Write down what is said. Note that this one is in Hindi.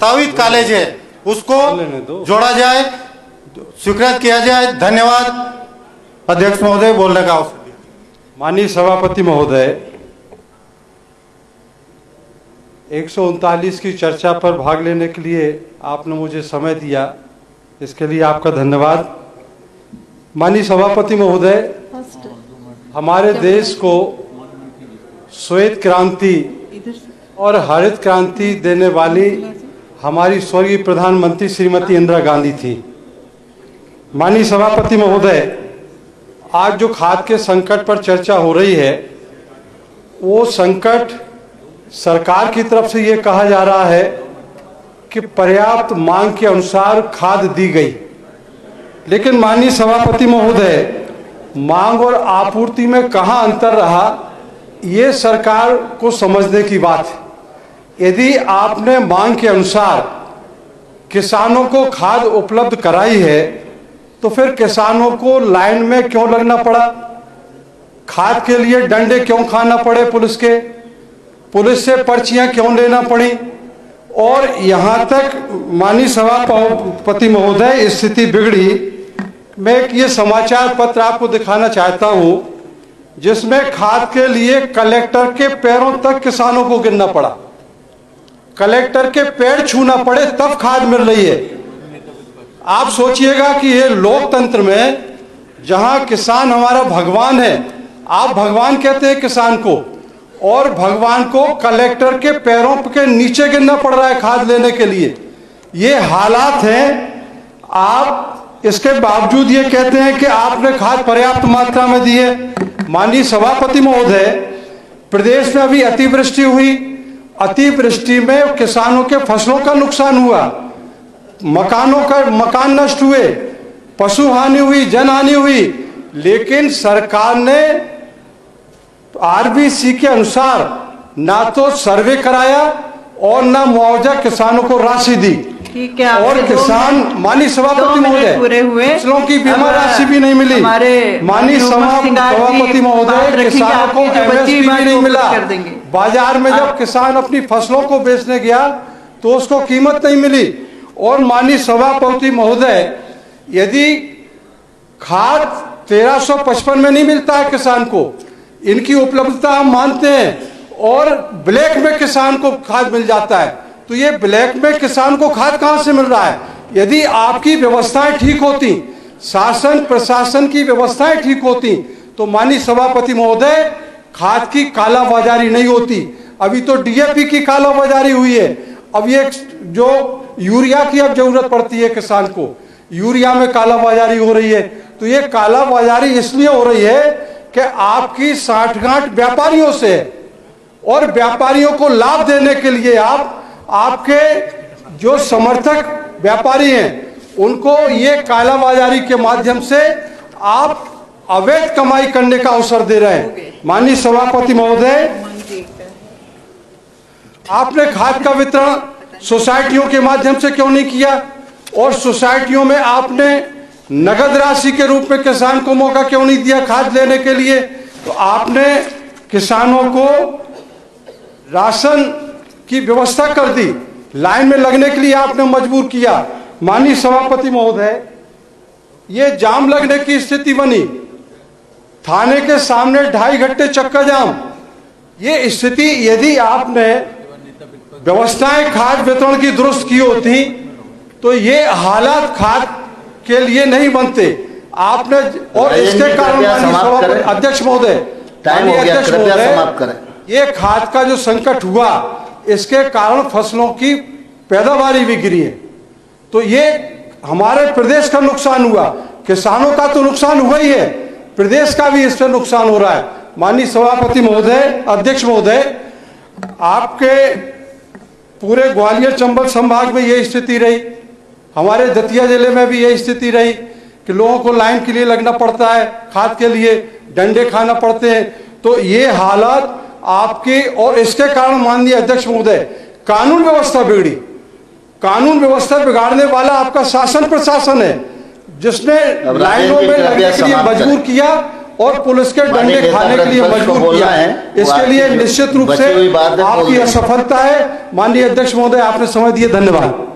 प्रस्तावित कॉलेज है उसको जोड़ा जाए, स्वीकृत किया जाए। धन्यवाद। अध्यक्ष महोदय, बोलने का अवसर दिया। माननीय सभापति महोदय, 139 की चर्चा पर भाग लेने के लिए आपने मुझे समय दिया, इसके लिए आपका धन्यवाद। माननीय सभापति महोदय, हमारे देश को श्वेत क्रांति और हरित क्रांति देने वाली हमारी स्वर्गीय प्रधानमंत्री श्रीमती इंदिरा गांधी थी। माननीय सभापति महोदय, आज जो खाद के संकट पर चर्चा हो रही है, वो संकट सरकार की तरफ से ये कहा जा रहा है कि पर्याप्त मांग के अनुसार खाद दी गई, लेकिन माननीय सभापति महोदय, मांग और आपूर्ति में कहाँ अंतर रहा, ये सरकार को समझने की बात है। यदि आपने मांग के अनुसार किसानों को खाद उपलब्ध कराई है, तो फिर किसानों को लाइन में क्यों लगना पड़ा? खाद के लिए डंडे क्यों खाना पड़े? पुलिस से पर्चियां क्यों लेना पड़ी? और यहाँ तक माननीय सभापति महोदय, स्थिति बिगड़ी। मैं एक ये समाचार पत्र आपको दिखाना चाहता हूं, जिसमें खाद के लिए कलेक्टर के पैरों तक किसानों को गिरना पड़ा। कलेक्टर के पैर छूना पड़े तब खाद मिल रही है। आप सोचिएगा कि ये लोकतंत्र में, जहां किसान हमारा भगवान है, आप भगवान कहते हैं किसान को, और भगवान को कलेक्टर के पैरों के नीचे गिरना पड़ रहा है खाद लेने के लिए। ये हालात हैं। आप इसके बावजूद ये कहते हैं कि आपने खाद पर्याप्त मात्रा में दी है। माननीय सभापति महोदय, प्रदेश में अभी अतिवृष्टि हुई। अतिवृष्टि में किसानों के फसलों का नुकसान हुआ, मकान नष्ट हुए, पशु हानि हुई, जन हानि हुई, लेकिन सरकार ने आरबीसी के अनुसार ना तो सर्वे कराया और ना मुआवजा किसानों को राशि दी। और किसान, माननीय सभापति महोदय, फसलों की बीमा राशि भी नहीं मिली। माननीय सभापति महोदय, किसानों को एमएसपी भी नहीं मिला। बाजार में जब किसान अपनी फसलों को बेचने गया तो उसको कीमत नहीं मिली। और माननीय सभापति महोदय, यदि खाद 1355 में नहीं मिलता है किसान को, इनकी उपलब्धता हम मानते हैं, और ब्लैक में किसान को खाद मिल जाता है, तो ये ब्लैक में किसान को खाद कहां से मिल रहा है? यदि आपकी व्यवस्थाएं ठीक होती, शासन प्रशासन की व्यवस्थाएं ठीक होती, तो माननीय सभापति महोदय, खाद की कालाबाजारी नहीं होती। अभी तो डीएपी की कालाबाजारी हुई है। अब ये जो यूरिया की अब जरूरत पड़ती है किसान को, यूरिया में कालाबाजारी हो रही है। तो ये कालाबाजारी इसलिए हो रही है कि आपकी साठगांठ व्यापारियों से, और व्यापारियों को लाभ देने के लिए आपके जो समर्थक व्यापारी हैं, उनको ये कालाबाजारी के माध्यम से आप अवैध कमाई करने का अवसर दे रहे हैं। माननीय सभापति महोदय, आपने खाद का वितरण सोसाइटियों के माध्यम से क्यों नहीं किया? और सोसाइटियों में आपने नगद राशि के रूप में किसान को मौका क्यों नहीं दिया खाद लेने के लिए? तो आपने किसानों को राशन की व्यवस्था कर दी, लाइन में लगने के लिए आपने मजबूर किया। माननीय सभापति महोदय, ये जाम लगने की स्थिति बनी, थाने के सामने 2.5 घंटे चक्का जाम। ये स्थिति, यदि आपने व्यवस्थाएं खाद वितरण की दुरुस्त की होती, तो ये हालात खाद के लिए नहीं बनते आपने। और इसके कारण अध्यक्ष महोदय, ये खाद का जो संकट हुआ, इसके कारण फसलों की पैदावारी भी गिरी है। तो ये हमारे प्रदेश का नुकसान हुआ, किसानों का तो नुकसान हुआ ही है, प्रदेश का भी इससे नुकसान हो रहा है। माननीय सभापति महोदय, अध्यक्ष महोदय, आपके पूरे ग्वालियर चंबल संभाग में यही स्थिति रही, हमारे दतिया जिले में भी यही स्थिति रही कि लोगों को लाइन के लिए लगना पड़ता है, खाद के लिए डंडे खाना पड़ते हैं। तो ये हालात आपकी, और इसके कारण माननीय अध्यक्ष महोदय, कानून व्यवस्था बिगड़ी। कानून व्यवस्था बिगाड़ने वाला आपका शासन प्रशासन है, जिसने लाइनों में लगने के लिए मजबूर किया और पुलिस के माननीय डंडे नेता खाने के लिए प्रतिपक्ष को मजबूर बोलना किया है, है। वो इसके लिए आपकी निश्चित रूप बची हुई से बात है, बोल आपकी दें। असफलता है। माननीय अध्यक्ष महोदय, आपने समय दिए, धन्यवाद।